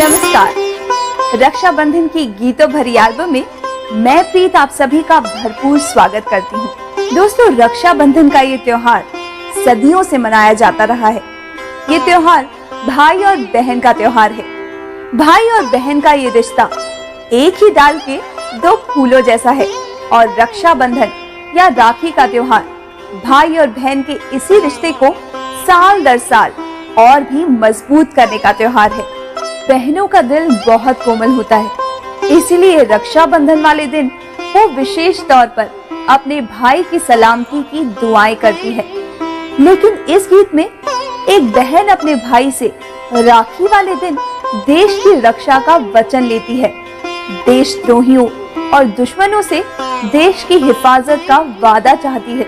नमस्कार। रक्षाबंधन की गीतों भरी एल्बम में मैं प्रीत आप सभी का भरपूर स्वागत करती हूँ। दोस्तों, रक्षाबंधन का ये त्योहार सदियों से मनाया जाता रहा है। ये त्योहार भाई और बहन का त्योहार है। भाई और बहन का ये रिश्ता एक ही डाल के दो फूलों जैसा है और रक्षाबंधन या राखी का त्योहार भाई और बहन के इसी रिश्ते को साल दर साल और भी मजबूत करने का त्योहार है। बहनों का दिल बहुत कोमल होता है, इसीलिए रक्षाबंधन वाले दिन वो विशेष तौर पर अपने भाई की सलामती की दुआएं करती है। लेकिन इस गीत में एक बहन अपने भाई से राखी वाले दिन देश की रक्षा का वचन लेती है। देशद्रोहियों और दुश्मनों से देश की हिफाजत का वादा चाहती है।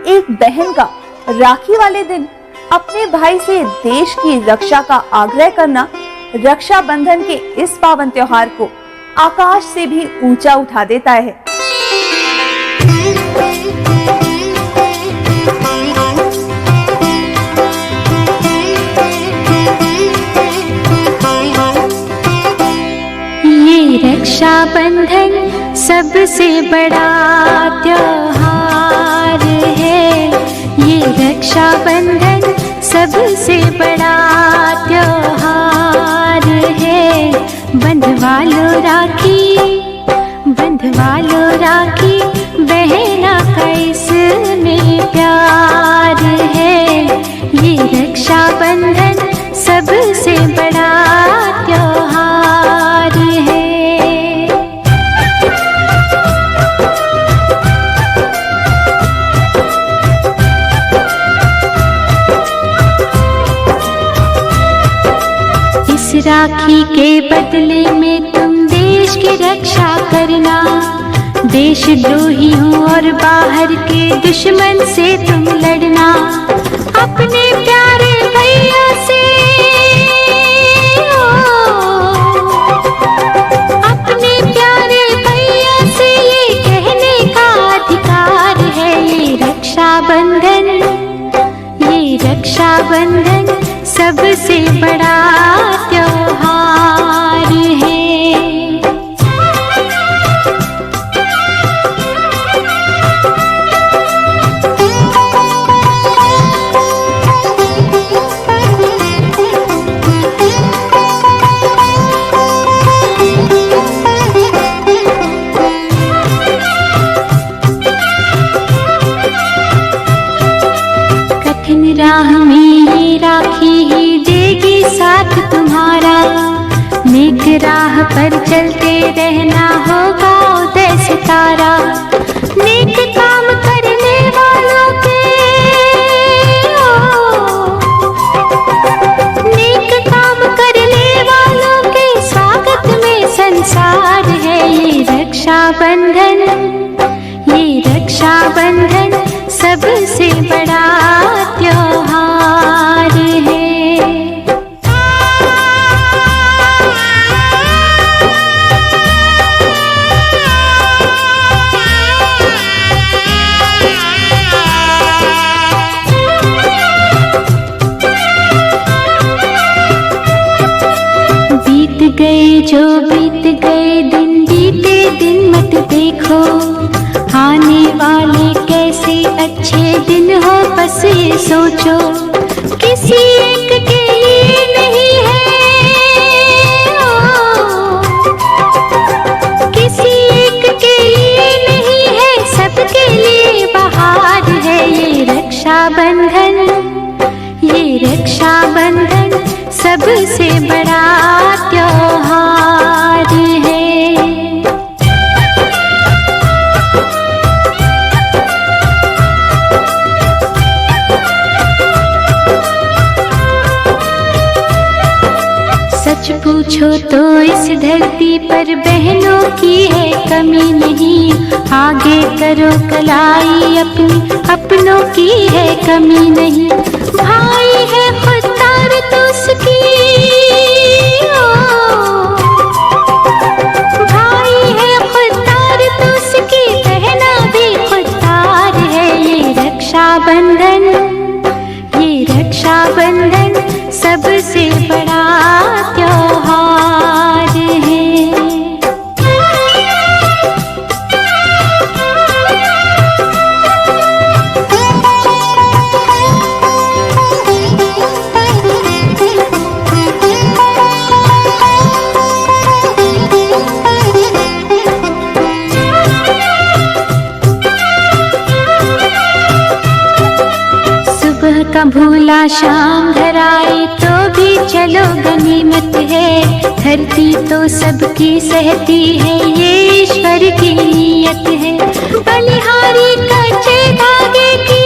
एक बहन का राखी वाले दिन अपने भाई से देश की रक्षा का आग्रह करना रक्षाबंधन के इस पावन त्योहार को आकाश से भी ऊंचा उठा देता है। ये रक्षाबंधन सबसे बड़ा त्योहार है। ये रक्षाबंधन सबसे बड़ा त्योहार है। बंधवा लो राखी बहना का इसमें प्यार है। ये रक्षाबंधन सबसे बड़ा त्योहार है। राखी के बदले में तुम देश की रक्षा करना। देशद्रोहियों और बाहर के दुश्मन से तुम लड़ना। अपने प्यारे भैया से अपने प्यारे भैया से ये कहने का अधिकार है। ये रक्षाबंधन सबसे बड़ा त्योहार है। कठिन राह में ये राखी ही देगी साथ तुम्हारा। नेक राह पर चलते रहना होगा उदय सितारा। नेक काम करने वालों के नेक काम करने वालों के स्वागत में संसार है। ये रक्षाबंधन सबसे बड़ा त्योहार है। बीत गए दिन बीते दिन मत देखो। आने वाले कैसे अच्छे दिन हो बस ये सोचो। किसी एक के लिए नहीं है किसी एक के लिए नहीं है, सबके लिए बहार है। ये रक्षाबंधन सबसे बड़ा त्योहार है। सच पूछो तो इस धरती पर बहनों की है कमी नहीं। आगे करो कलाई अपनों की है कमी नहीं। भाई है खुददार तो उसकी भाई है खुददार तो उसकी बहना भी खुददार है। ये रक्षाबंधन सबसे बड़ा त्योहार भूला शाम घर आए तो भी चलो गनीमत है। धरती तो सबकी सहती है, ये ईश्वर की नियत है। बलिहारी कच्चे धागे की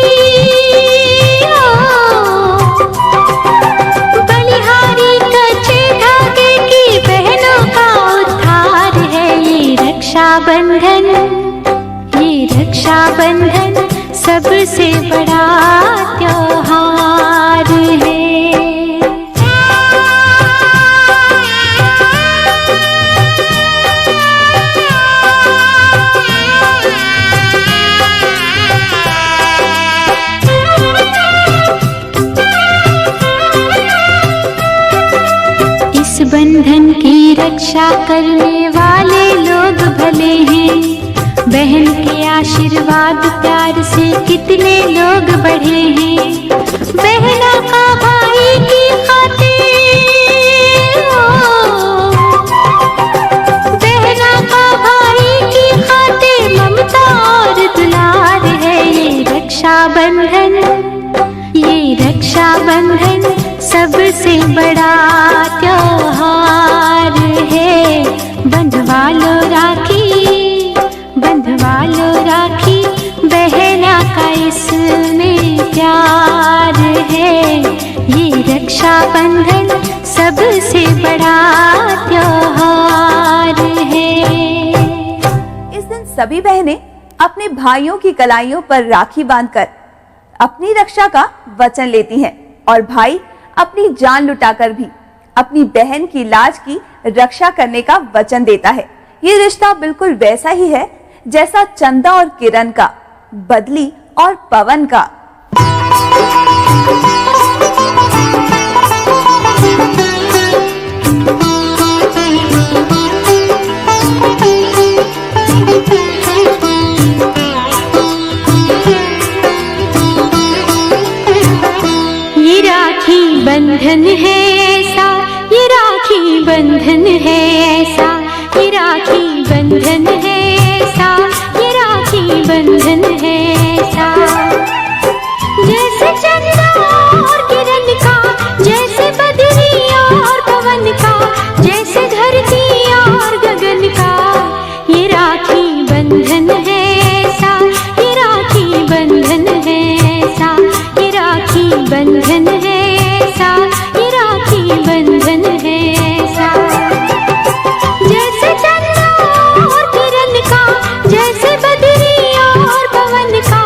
बलिहारी कच्चे धागे की बहनों का उद्धार है। ये रक्षाबंधन, ये रक्षाबंधन सबसे बड़ा त्योहार है। इस बंधन की रक्षा करने वाले लोग भले हैं। बहन के आशीर्वाद प्यार से कितने लोग बढ़े हैं। बहना का भाई की खातिर, बहना का भाई की खातिर ममता और दुलार है। ये रक्षाबंधन, ये रक्षाबंधन सबसे बड़ा त्योहार है। बंधवा लो राखी, बंधवा लो राखी, बहना का इसमें प्यार है। ये रक्षाबंधन सबसे बड़ा त्योहार है। इस दिन सभी बहनें अपने भाइयों की कलाइयों पर राखी बांधकर अपनी रक्षा का वचन लेती हैं और भाई अपनी जान लुटाकर भी अपनी बहन की लाज की रक्षा करने का वचन देता है। ये रिश्ता बिल्कुल वैसा ही है जैसा चंदा और किरण का, बदली और पवन का। ये राखी बंधन है ऐसा, ये राखी बंधन है ऐसा, ये राखी बंधन है ऐसा, ये राखी बंधन है ऐसा। जैसे चंदा और किरण का, जैसे बदरी और पवन का, जैसे धरती और गगन का, ये राखी बंधन है ऐसा, ये राखी बंधन है ऐसा, ये राखी बंधन है ऐसा, ये राखी बंधन है ऐसा। जैसे चंदा और किरण का, जैसे बदरी और पवन का,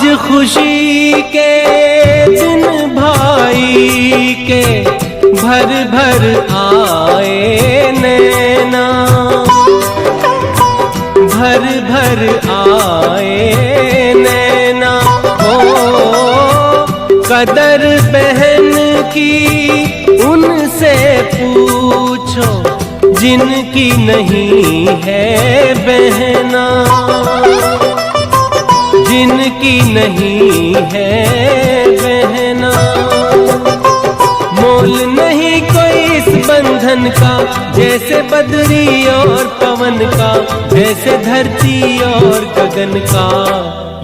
आज खुशी के दिन भाई के भर भर आए नैना, भर भर आए नैना। ओ कदर बहन की उनसे पूछो जिनकी नहीं है बहना, जिनकी नहीं है बहना। मोल नहीं कोई इस बंधन का, जैसे बदरी और पवन का, जैसे धरती और गगन का।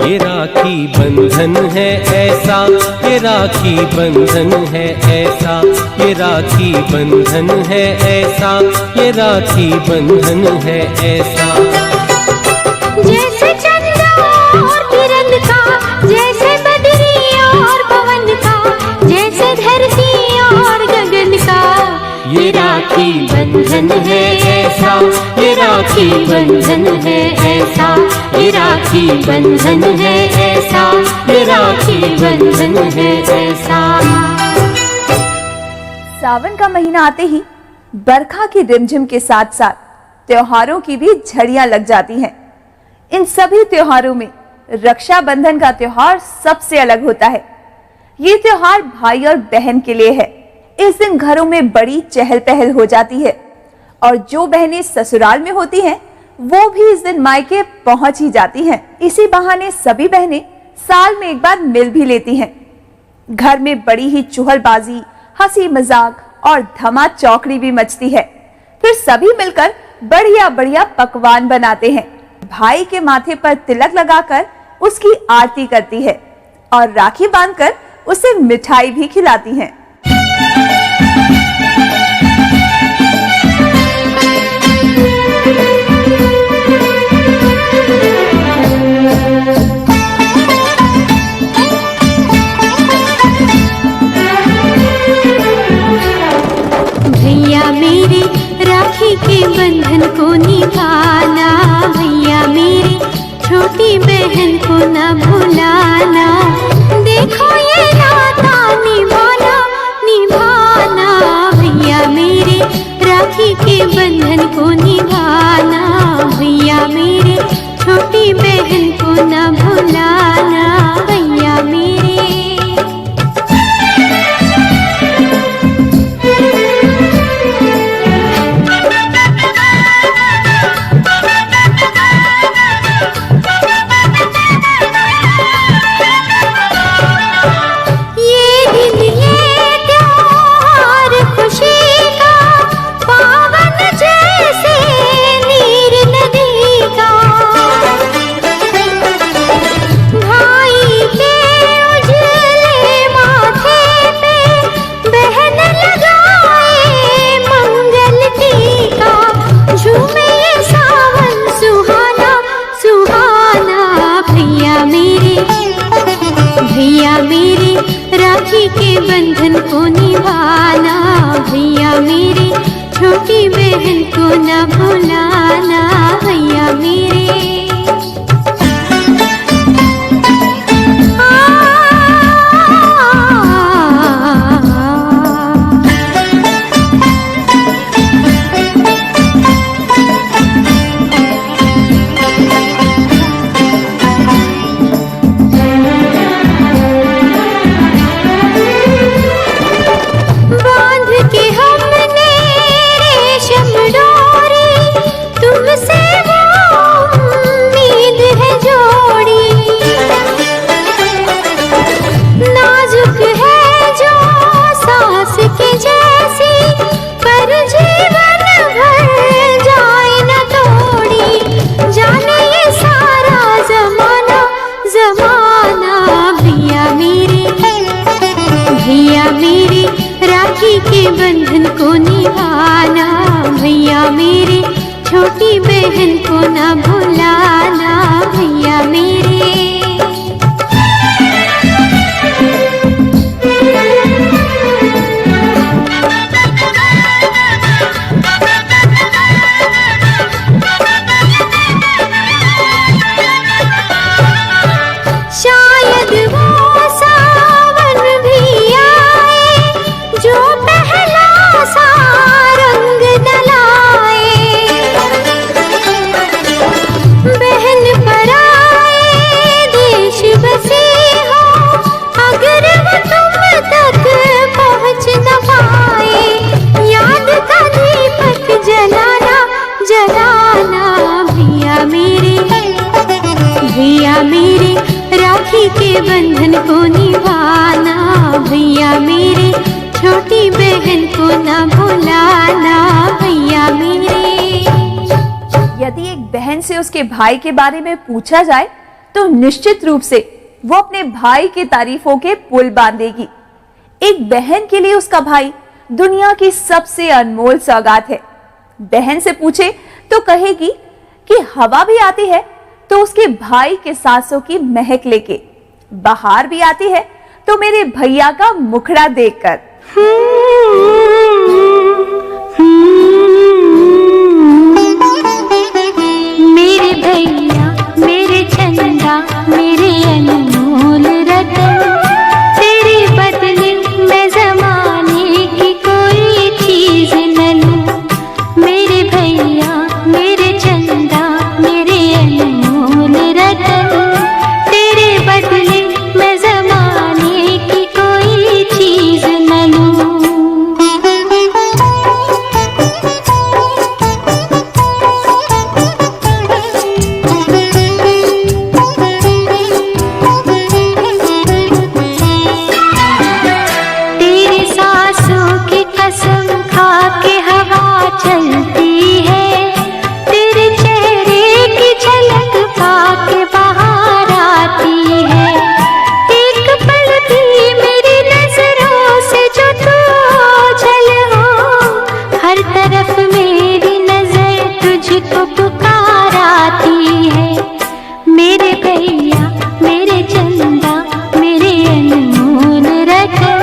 ये राखी बंधन है ऐसा, ये राखी बंधन है ऐसा, ये राखी बंधन है ऐसा, ये राखी बंधन है ऐसा। जैसे चंद्र और किरण का, जैसे बदरी और पवन का, जैसे धरती और गगन का। ये राखी बंधन है ऐसा, ये राखी बंधन है ऐसा, ये राखी बंधन है ऐसा, ये राखी बंधन है ऐसा। सावन का महीना आते ही बरखा की रिमझिम के साथ साथ त्योहारों की भी झड़ियां लग जाती हैं। इन सभी त्योहारों में रक्षाबंधन का त्योहार सबसे अलग होता है। ये त्योहार भाई और बहन के लिए है। इस दिन घरों में बड़ी चहल पहल हो जाती है और जो बहनें ससुराल में होती हैं वो भी इस दिन मायके पहुंच ही जाती हैं। इसी बहाने सभी बहनें साल में एक बार मिल भी लेती हैं। घर में बड़ी ही चुहलबाजी, हंसी मजाक और धमा चौकड़ी भी मचती है। फिर सभी मिलकर बढ़िया बढ़िया पकवान बनाते हैं। भाई के माथे पर तिलक लगाकर उसकी आरती करती है और राखी बांधकर उसे मिठाई भी खिलाती हैं। भैया मेरे राखी के बंधन को निभाना, भैया मेरी छोटी बहन को न भुलाना। देखो ये नाता निभाना निभाना, भैया मेरे राखी के बंधन को निभाना, भैया मेरी छोटी बहन को न भुलाना। भैया मेरे के बंधन को निभाना, भैया मेरी छोटी बहन को न भुलाना। भैया मेरे के बंधन को निभाना, भैया मेरी छोटी बहन को न भुलाना। भैया मेरे शायद बहन से उसके भाई के बारे में पूछा जाए तो निश्चित रूप से वो अपने भाई की तारीफों के पुल बांधेगी। एक बहन के लिए उसका भाई दुनिया की सबसे अनमोल सौगात है। बहन से पूछे तो कहेगी कि हवा भी आती है तो उसके भाई के सांसों की महक लेके, बाहर भी आती है तो मेरे भैया का मुखड़ा देखकर। मेरे भैया मेरे चंदा मेरे अनमोल रतन, तेरे बदले मैं जमाने की कोई चीज न लूं। मेरे भैया मेरे चंदा मेरे अनमोल रतन, तेरे बदले मैं जमाने की कोई चीज न लूं। तेरी सांसों की कसम खा के हवा चलती है, तेरे चेहरे की झलक पाके बाहर आती है। एक पल भी मेरी नजरों से जो तू ओझल हो, हर तरफ मेरी नजर तुझको पुकार आती है। मेरे भैया मेरे चंदा मेरे अनमोल रतन,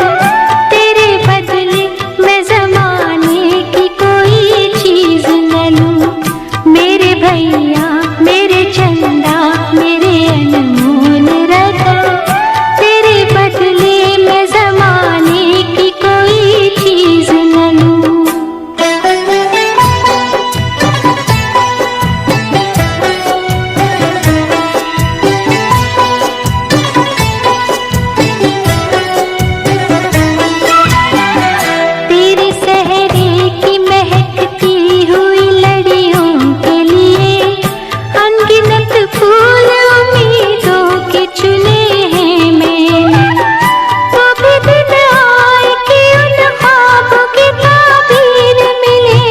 तेरे बदले मैं जमाने की कोई चीज न लूं। मेरे भैया मेरे चंदा मेरे अनमोल रतन, तेरे बदले मैं जमाने की कोई चीज न लूं। तेरी सहरे की महकती हुई लड़ियों के लिए अनगिनत फूल उम्मीदों के चुने हैं मैंने। वो भी दिन आए कि उन ख्वाबों की ताबीर मिले,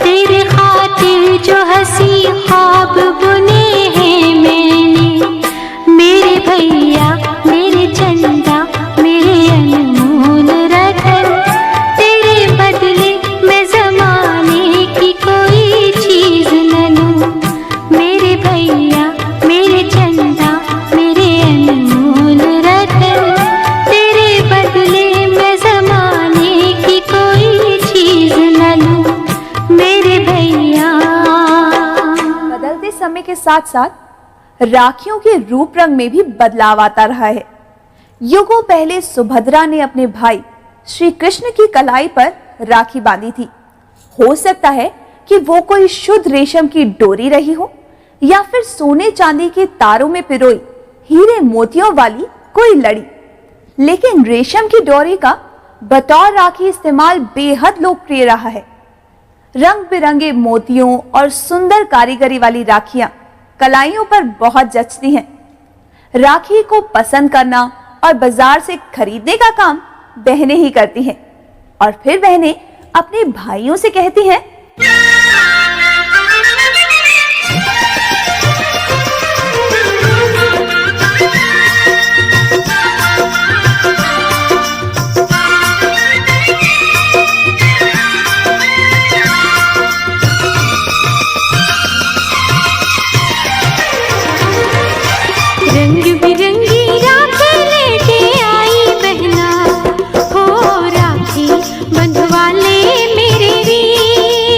तेरे खातिर जो हंसी ख्वाब बुने हैं मैंने। मेरे भैया मेरे चंदा मेरे अनमोल रतन, तेरे बदले मैं जमाने की कोई चीज न लूं। मेरे भैया मेरे चंदा मेरे अनमोल रतन, तेरे बदले मैं जमाने की कोई चीज न लूं। मेरे भैया। बदलते समय के साथ साथ राखियों के रूप रंग में भी बदलाव आता रहा है। युगों पहले सुभद्रा ने अपने भाई श्री कृष्ण की कलाई पर राखी बांधी थी। हो सकता है कि वो कोई शुद्ध रेशम की डोरी रही हो या फिर सोने चांदी के तारों में पिरोई हीरे मोतियों वाली कोई लड़ी, लेकिन रेशम की डोरी का बतौर राखी इस्तेमाल बेहद लोकप्रिय रहा है। रंग बिरंगे मोतियों और सुंदर कारीगरी वाली राखियां कलाइयों पर बहुत जचती हैं। राखी को पसंद करना और बाजार से खरीदने का काम बहनें ही करती हैं और फिर बहनें अपने भाइयों से कहती हैं, रंग बिरंगी राखी लेके आई बहना, हो राखी बंधवा ले मेरे वीर।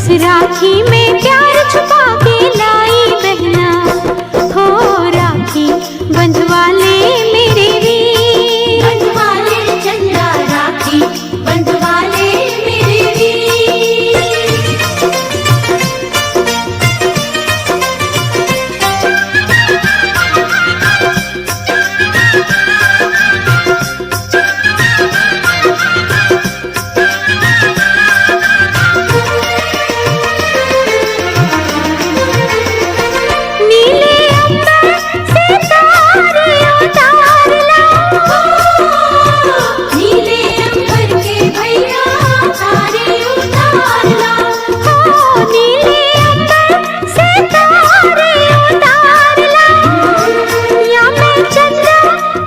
इस राखी में प्यार छुपा के लाई बहना, हो राखी बंधवा ले मेरे वीर, बंधवा ले चंदा राखी, बंधवा ले मेरे वीर। नीले अंबर से तारे उतार लाओ, नीले अंबर के भैया तारे उतार लाओ, हो नीले अंबर से तारे उतार लाओ, या मैं चंद्रा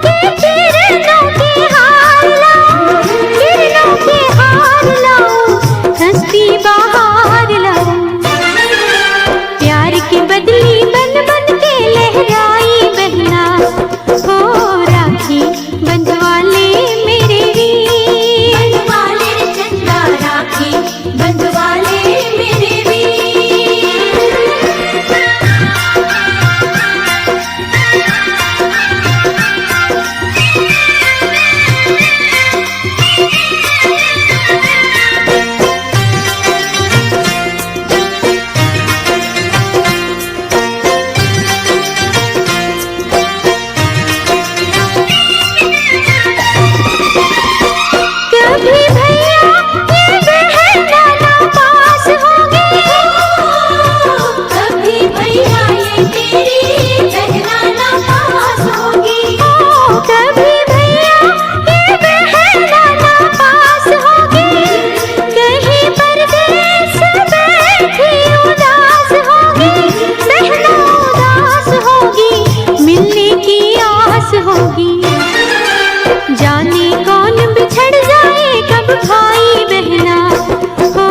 के किरणों के हार लाऊं, किरणों के हार लाऊं, हंसती बाहर लाऊं। प्यार की बदली बन बन के लहराई बहना, हो राखी बंधवा ले मेरे वीर, बंधवा ले चंदा राखी, बंधवा ले मेरे वीर। कभी भैया ये बहना ना पास होगी, कभी भैया ये तेरी बहना ना पास होगी, ओ कभी भैया ये बहना ना पास होगी, कहीं परदेस बैठी उदास होगी, बहना उदास होगी, मिलने की आस होगी। जाने कौन बिछड़ जाए कब भाई बहना, हो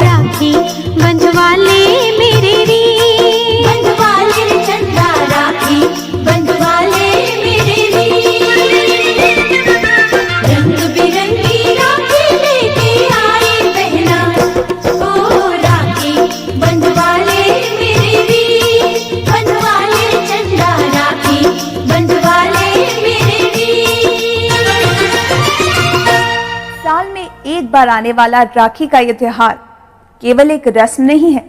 राखी बंधवा ले मेरे वीर, बंधवा ले चंदा राखी, बंधवा ले मेरे वीर। रंग बिरंगी राखी लेके आई बहना, ओ राखी बंधवा ले मेरे वीर, बंधवा ले चंदा राखी, बंधवा ले मेरे वीर। साल में एक बार आने वाला राखी का ये त्योहार केवल एक रस्म नहीं है।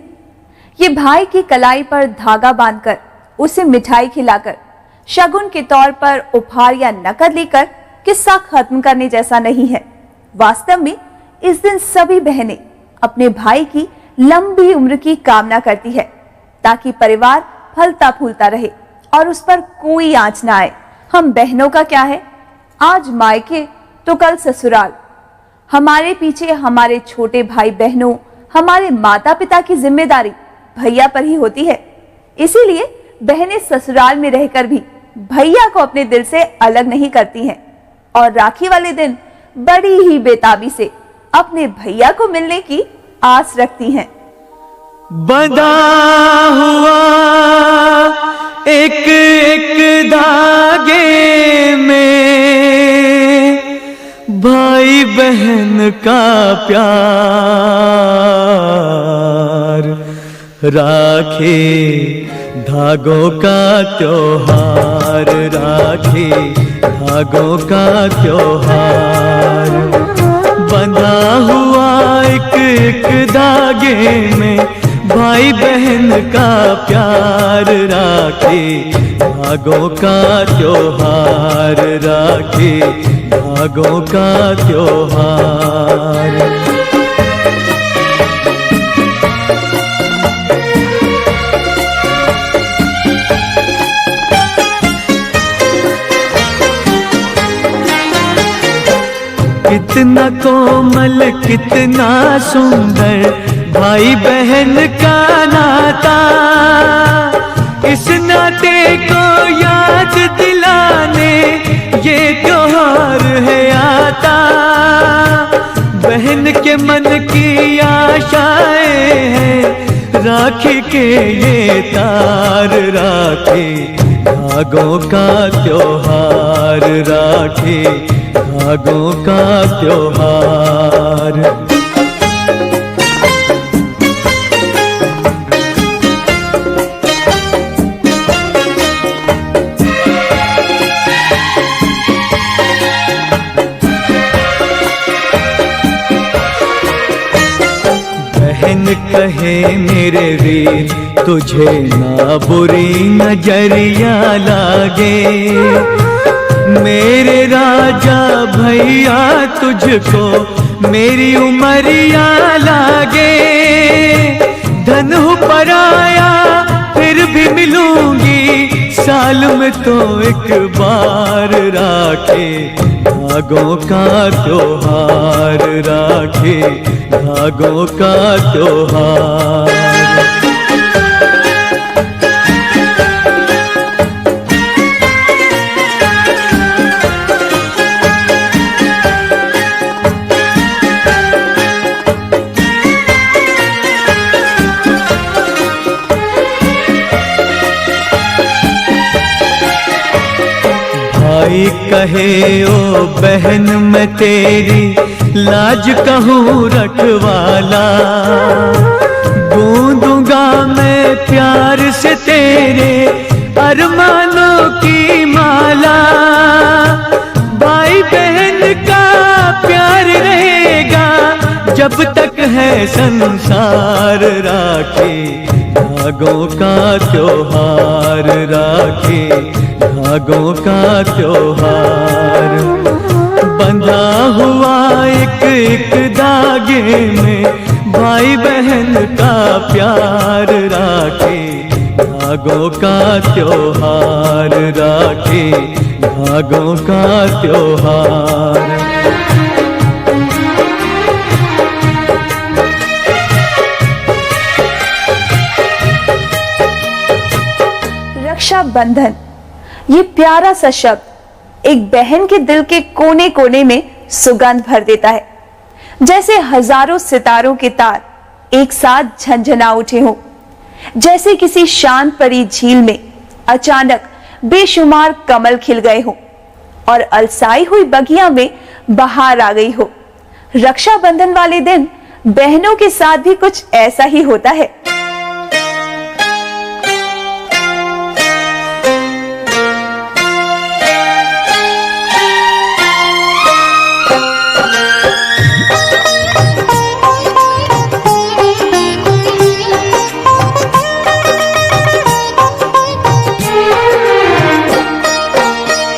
ये भाई की कलाई पर धागा बांधकर, उसे मिठाई खिलाकर, शगुन के तौर पर उपहार या नकद लेकर किस्सा खत्म करने जैसा नहीं है। वास्तव में इस दिन सभी बहनें अपने भाई की लंबी उम्र की कामना करती है, ताकि परिवार फलता फूलता रहे और उस पर कोई आंच ना आए। हम बहनों का क्या है, आज मायके तो कल ससुराल। हमारे पीछे हमारे छोटे भाई बहनों, हमारे माता पिता की जिम्मेदारी भैया पर ही होती है। इसीलिए बहनें ससुराल में रहकर भी भैया को अपने दिल से अलग नहीं करती हैं और राखी वाले दिन बड़ी ही बेताबी से अपने भैया को मिलने की आस रखती हैं। बंधा हुआ एक एक धागे में भाई बहन का प्यार, राखी धागों का त्योहार, राखी धागों का त्योहार। बंधा हुआ एक एक धागे में भाई बहन का प्यार, राखी धागों का त्योहार, राखी धागों का त्योहार। कितना कोमल कितना सुंदर भाई बहन का नाता, इस नाते को याद दिलाने ये त्योहार है आता। बहन के मन की आशाएं हैं, राखी के ये तार, राखी धागों का त्योहार, राखी धागों का त्योहार। बहन कहे मेरे वीर, तुझे ना बुरी नजरिया लागे। मेरे राजा भैया तुझको मेरी उमरिया लागे। धन हो पराया फिर भी मिलूंगी, साल में तो एक बार राखे। धागों का त्योहार राखे, धागों का त्योहार। भाई कहे ओ बहन मैं तेरी लाज कहूँ रखवाला। गूंदूंगा मैं प्यार से तेरे अरमानों की माला। भाई बहन का प्यार रहेगा जब तक है संसार राखे। धागों का त्योहार राखे, धागों का त्योहार। बंधा हुआ एक एक धागे में भाई बहन का प्यार राखे। धागों का त्योहार राखे, धागों का त्योहार। रक्षाबंधन, ये प्यारा सा शब्द एक बहन के दिल के कोने कोने में सुगंध भर देता है। जैसे हजारों सितारों के तार एक साथ झंझना उठे हों, जैसे किसी शांत परी झील में अचानक बेशुमार कमल खिल गए हों और अलसाई हुई बगिया में बहार आ गई हो। रक्षाबंधन वाले दिन बहनों के साथ भी कुछ ऐसा ही होता है।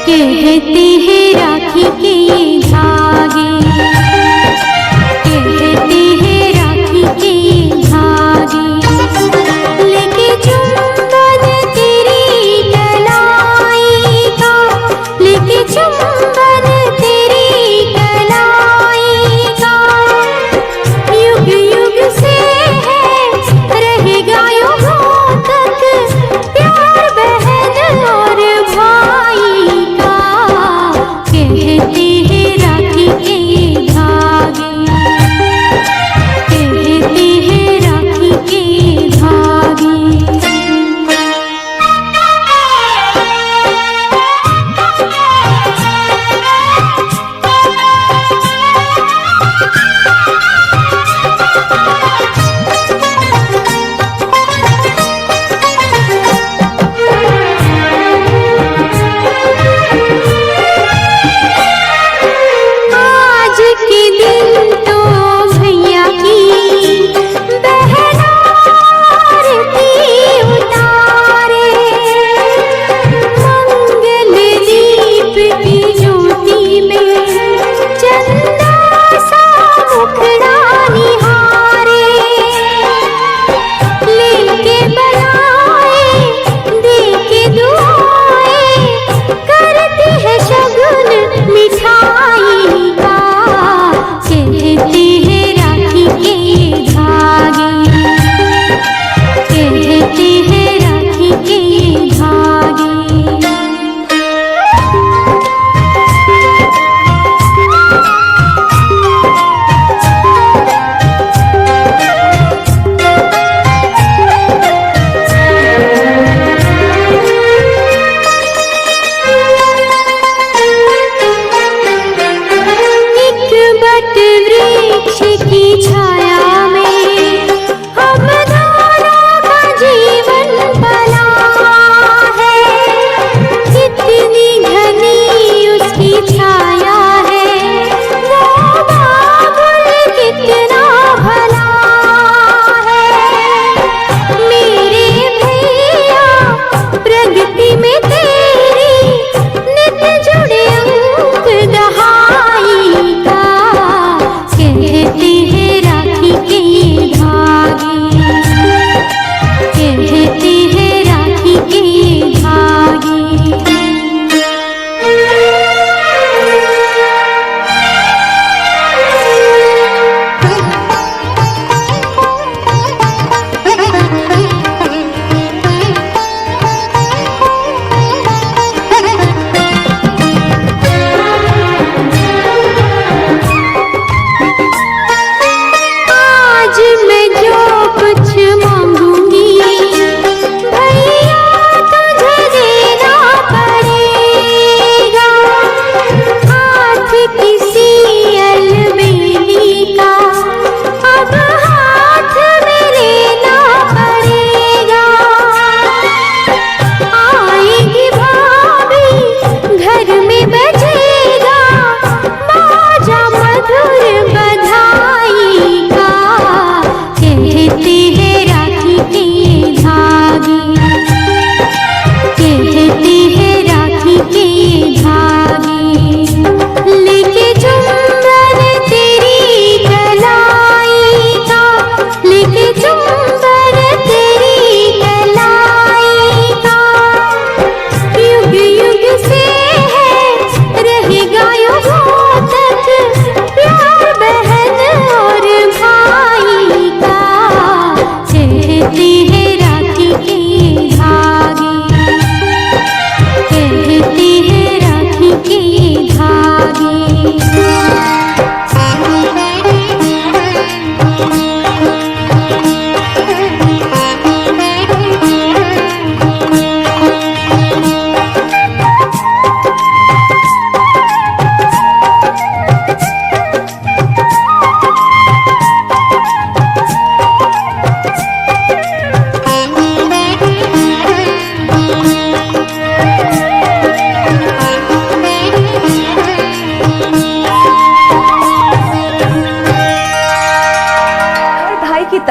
कहते हैं राखी के ये धागे, कहते हैं राखी के ये धागे।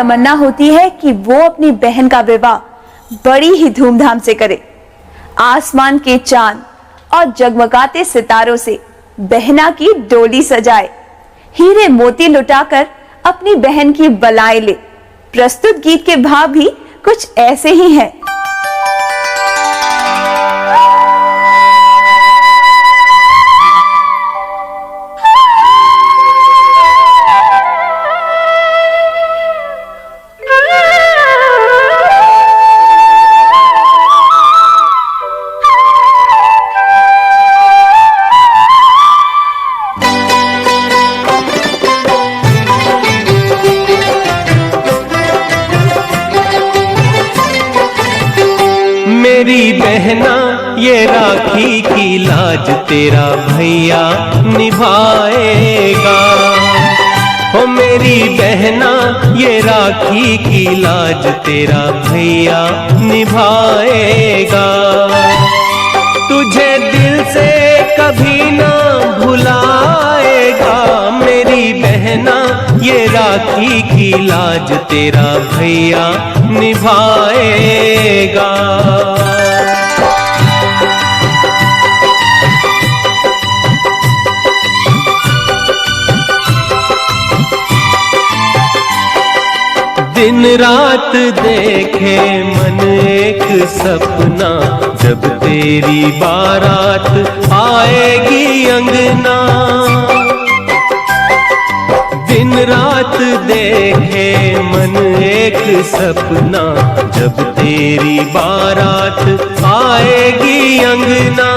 तमन्ना होती है कि वो अपनी बहन का विवाह बड़ी ही धूमधाम से करे। आसमान के चांद और जगमगाते सितारों से बहना की डोली सजाए, हीरे मोती लुटाकर अपनी बहन की बलाएं ले। प्रस्तुत गीत के भाव भी कुछ ऐसे ही हैं। मेरी बहना ये राखी की लाज तेरा भैया निभाएगा। ओ मेरी बहना ये राखी की लाज तेरा भैया निभाएगा। तुझे दिल से कभी ना भुलाएगा। मेरी बहना ये राखी की लाज तेरा भैया निभाएगा। दिन रात देखे मन एक सपना, जब तेरी बारात आएगी अंगना। दिन रात देखे मन एक सपना, जब तेरी बारात आएगी अंगना।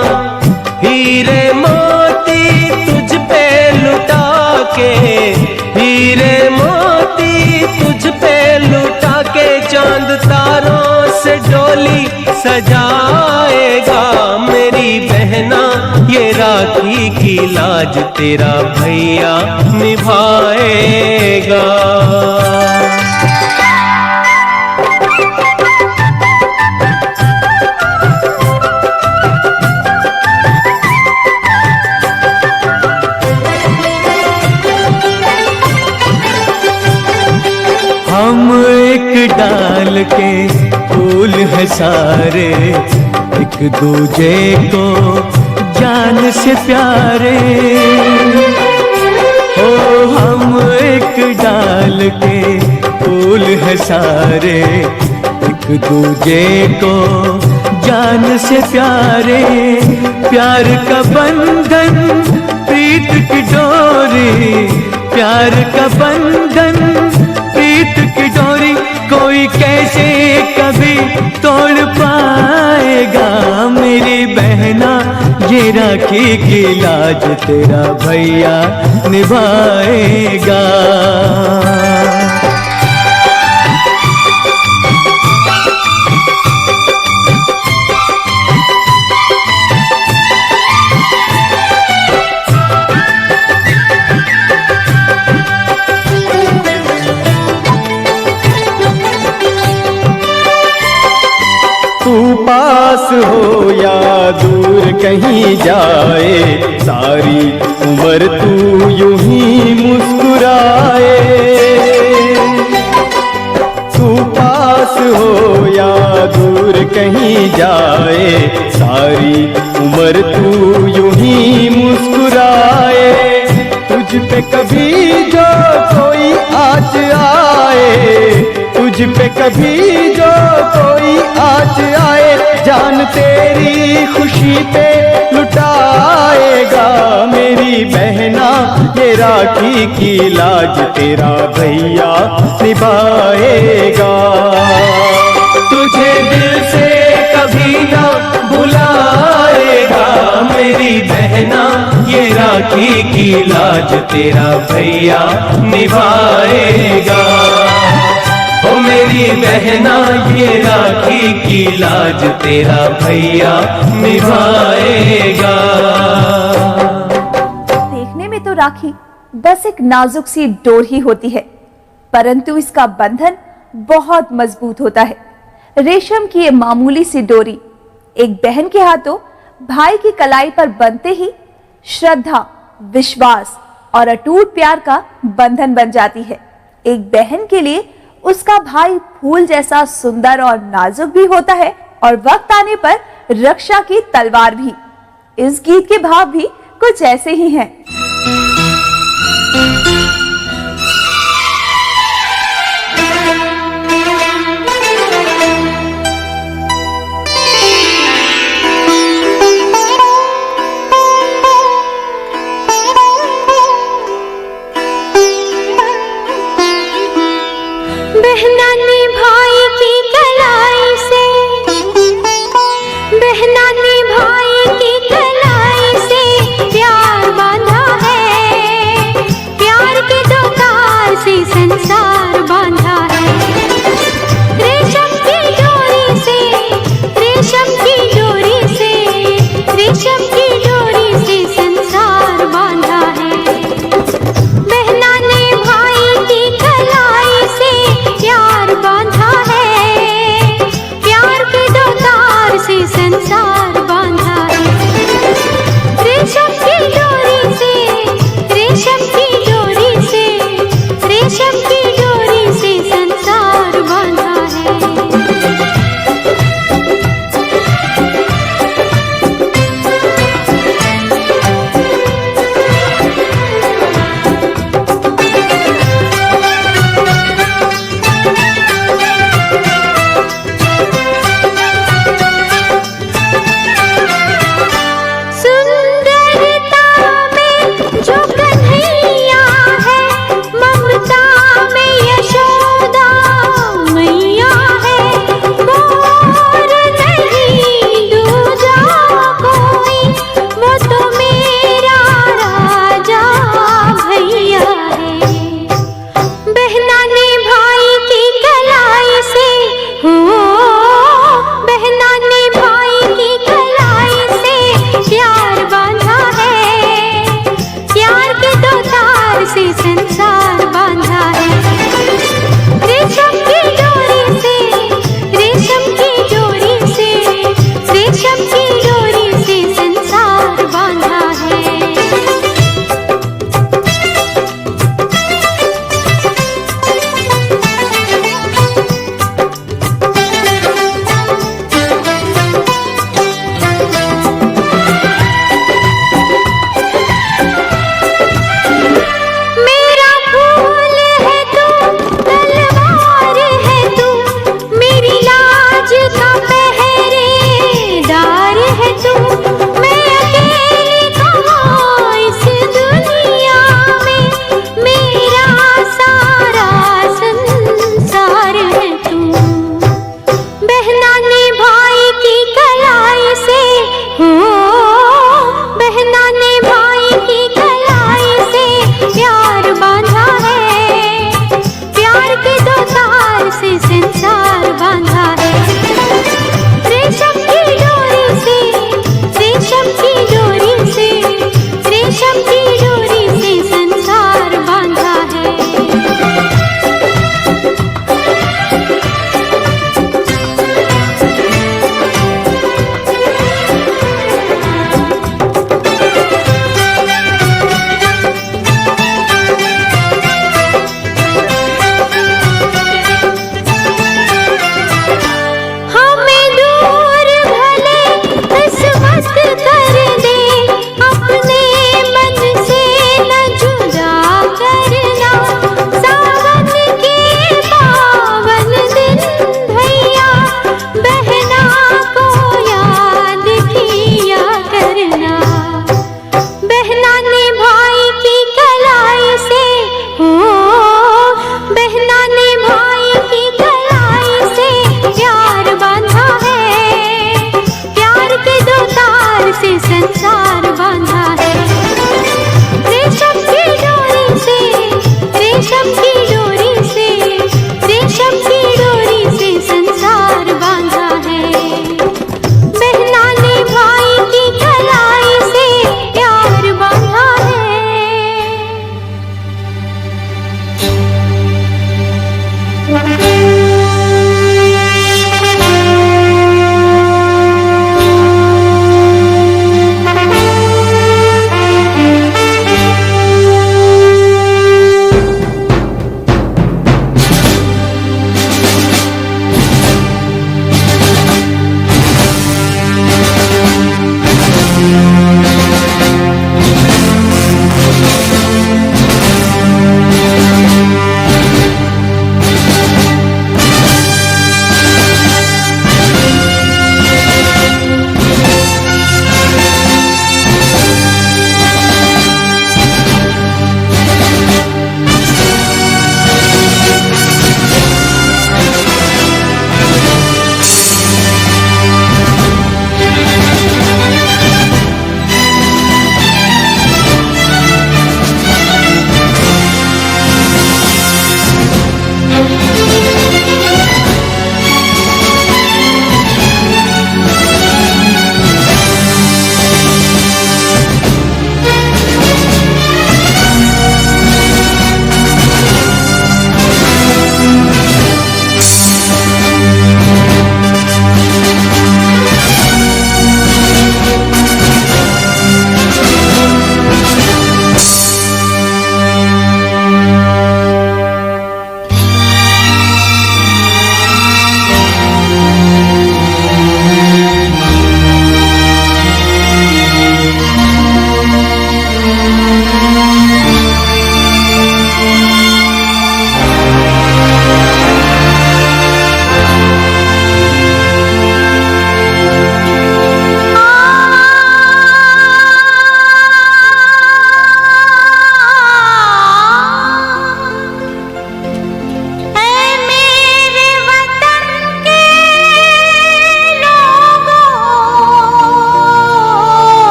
हीरे मोती तुझ पे लुटा के, हीरे मोती तुझ पे लुटा के चांद तारों से डोली सजाएगा। मेरी बहना ये राखी की लाज तेरा भैया निभाएगा। हम एक डाल के फूल है सारे, एक दूजे को जान से प्यारे। ओ हम एक डाल के फूल है सारे, एक दूजे को जान से प्यारे। प्यार का बंधन प्रीत की डोरी, प्यार का बंधन प्रीत की डोरी, कोई कैसे कभी तोड़ पाएगा। मेरी बहना ये राखी की लाज तेरा भैया निभाएगा। पास हो या दूर कहीं जाए, सारी उम्र तू यूं ही मुस्कुराए। तू पास हो या दूर कहीं जाए, सारी उम्र तू यूं ही मुस्कुराए। तुझ पे कभी जो कोई आँच आए, तुझ पे कभी जो कोई आँच आए, जान तेरी खुशी पे लुटाएगा। मेरी बहना ये राखी की लाज तेरा भैया निभाएगा। तुझे दिल से कभी ना भुलाएगा। मेरी बहना ये राखी की लाज तेरा भैया निभाएगा। ओ मेरी बहना ये राखी की लाज तेरा भैया निभाएगा। देखने में तो राखी बस एक नाजुक सी डोर ही होती है, परंतु इसका बंधन बहुत मजबूत होता है। रेशम की ये मामूली सी डोरी एक बहन के हाथों भाई की कलाई पर बंधते ही श्रद्धा, विश्वास और अटूट प्यार का बंधन बन जाती है। एक बहन के लिए उसका भाई फूल जैसा सुंदर और नाजुक भी होता है और वक्त आने पर रक्षा की तलवार भी। इस गीत के भाव भी कुछ ऐसे ही हैं। बहना ने भाई की कलाई से, बहना ने भाई की कलाई से प्यार बांधा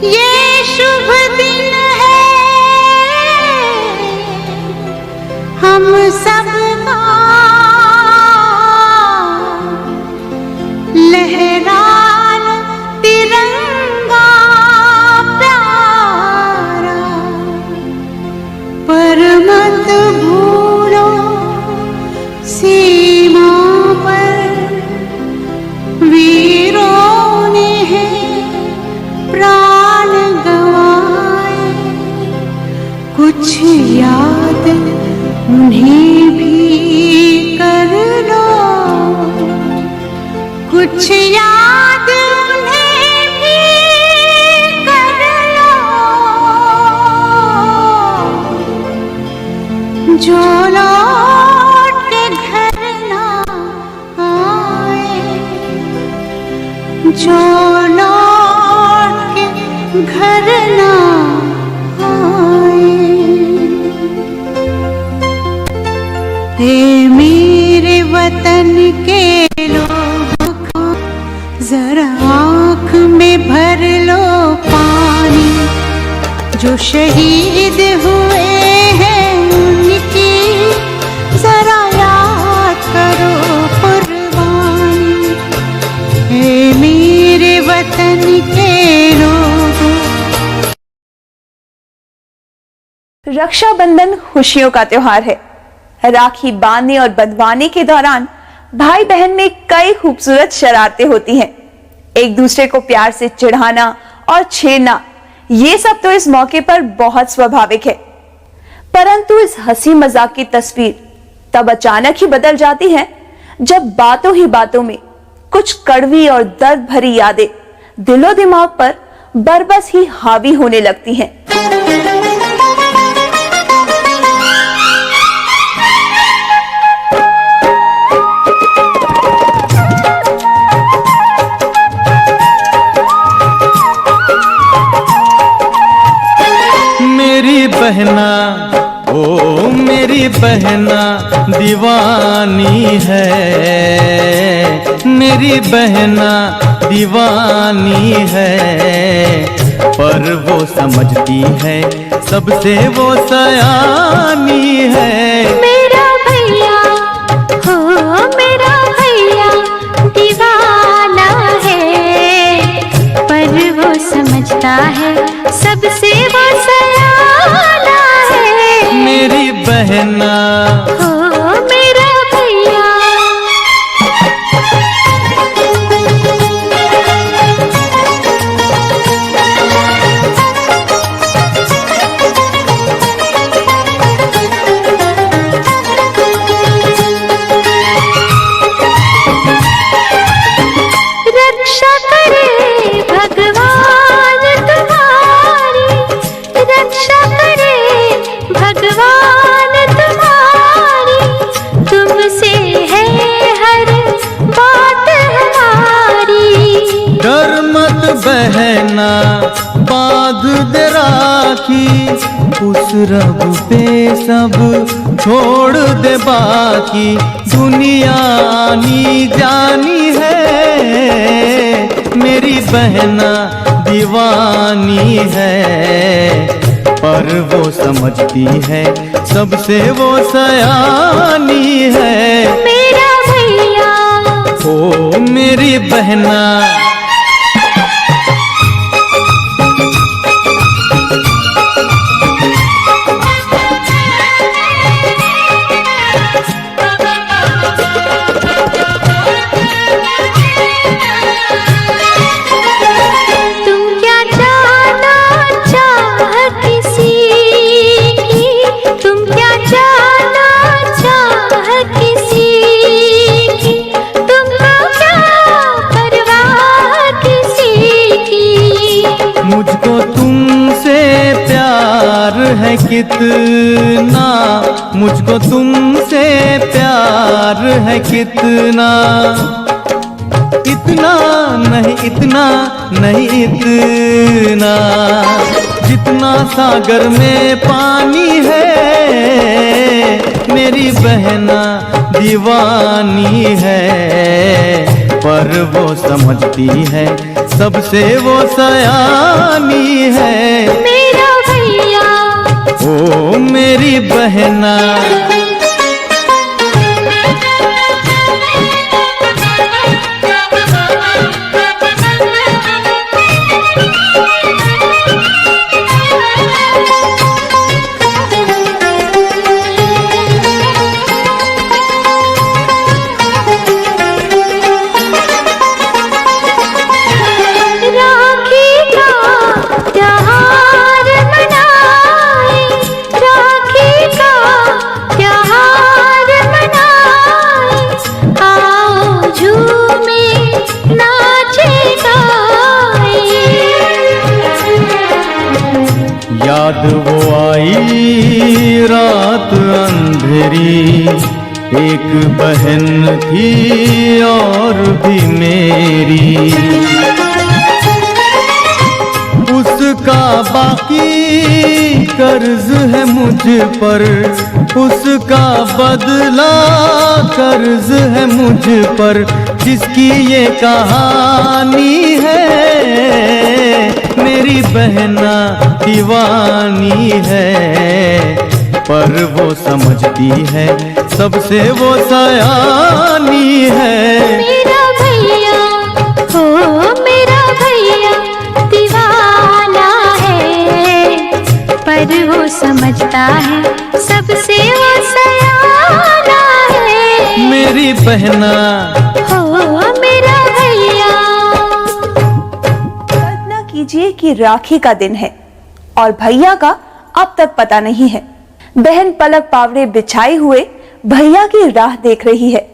ये शुभ दिन है हम सबका, लहरा लो तिरंगा प्यारा, पर मत भूलो सीमा पर वीरों ने है प्राण गंवाए, कुछ याद उन्हें भी कर लो, कुछ याद उन्हें भी कर लो, जो लौट के घर ना आए, जो लौट के घर ना आए। हे मेरे वतन के लोगों को जरा आँख में भर लो पानी, जो शहीद हुए हैं उनकी जरा याद करो कुर्बानी। हे मेरे वतन के लोगों। रक्षाबंधन खुशियों का त्योहार है। राखी बांधने और बंधवाने के दौरान भाई बहन में कई खूबसूरत शरारतें होती हैं। एक दूसरे को प्यार से चिढ़ाना और छेड़ना, ये सब तो इस मौके पर बहुत स्वाभाविक है। परंतु इस हंसी मजाक की तस्वीर तब अचानक ही बदल जाती है जब बातों ही बातों में कुछ कड़वी और दर्द भरी यादें दिलो दिमाग पर बरबस ही हावी होने लगती हैं। मेरी बहना, ओ मेरी बहना दीवानी है, मेरी बहना दीवानी है, पर वो समझती है सबसे वो सयानी है। मेरा भैया हो, मेरा भैया दीवाना है, पर वो समझता है सबसे वो सयाना है। मेरी बहना हो मेरा भैया। रक्षा करे भगवान तुम्हारी, रक्षा करे भगवान तुम्हारी, तुमसे है हर बात हमारी। डर मत बहना बांध दे राखी, उस रब पे सब छोड़ दे बाकी, दुनिया आनी जानी है, मेरी बहना दीवानी है, पर वो समझती है सबसे वो सयानी है। मेरा भैया ओ मेरी बहना। तुम क्या जाना चाह किसी की, तुम क्या जाना चाह किसी की, तुमको क्या परवाह किसी की। मुझको तुमसे प्यार है कितना, मुझको तुमसे प्यार है कितना, इतना नहीं इतना नहीं इतना, जितना सागर में पानी है मेरी बहना दीवानी है, पर वो समझती है सबसे वो सयानी है। मेरा भैया ओ मेरी बहना, याद वो आई रात अंधेरी, एक बहन थी और भी मेरी। उसका बाकी कर्ज है मुझ पर, उसका बदला कर्ज है मुझ पर, जिसकी ये कहानी है। मेरी बहना दीवानी है, पर वो समझती है सबसे वो सयानी है। मेरा भैया हो मेरा भैया दीवाना है, पर वो समझता है सबसे वो सयाना है। मेरी बहना हो मेरा भैया। कल्पना कीजिए कि राखी का दिन है और भैया का अब तक पता नहीं है। बहन पलक पावड़े बिछाए हुए भैया की राह देख रही है।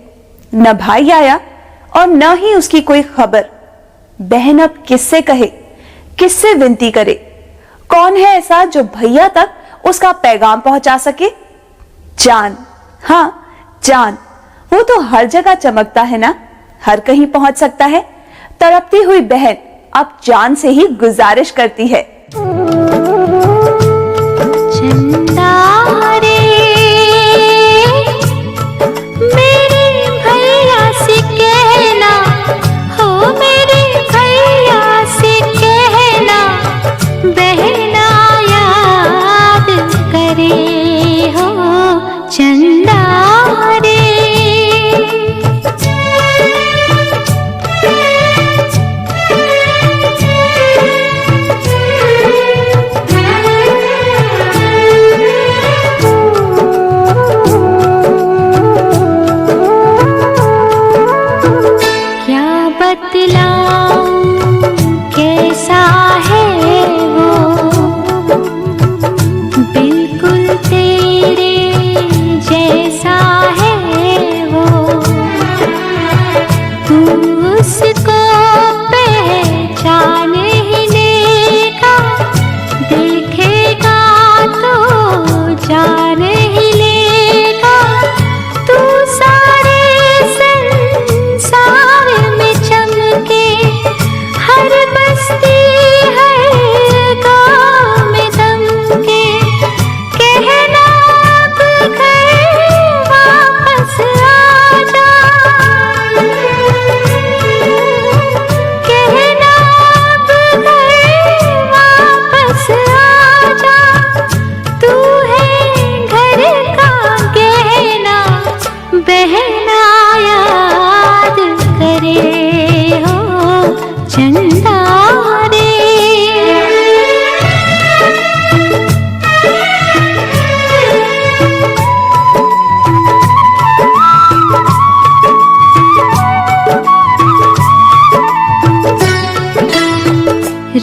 न भाई आया और न ही उसकी कोई खबर। बहन अब किससे कहे, किससे विनती करे? कौन है ऐसा जो भैया तक उसका पैगाम पहुंचा सके? चांद, हाँ चांद, वो तो हर जगह चमकता है ना, हर कहीं पहुंच सकता है। तड़पती हुई बहन अब चांद से ही गुजारिश करती है। चंदा रे मेरे भैया से कहना, हो मेरे भैया से कहना, बहना याद करे हो चंदा रे।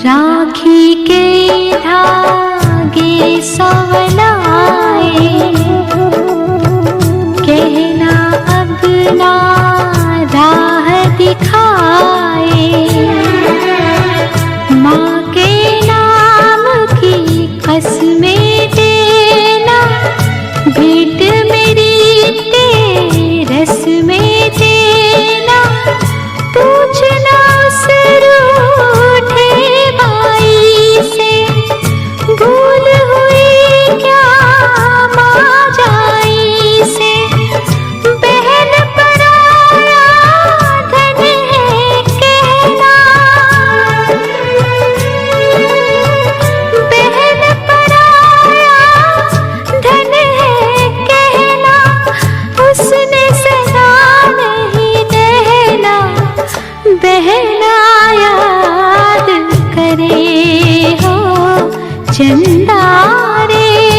राखी के धागे सवलाए, कहना अब ना राह दिखाए, माँ के नाम की कसमें देना, भेंट मेरी तेरस में देना, पूछना से रूठे बाई से, भूल हुई क्या माँ जाई हो चंदा रे।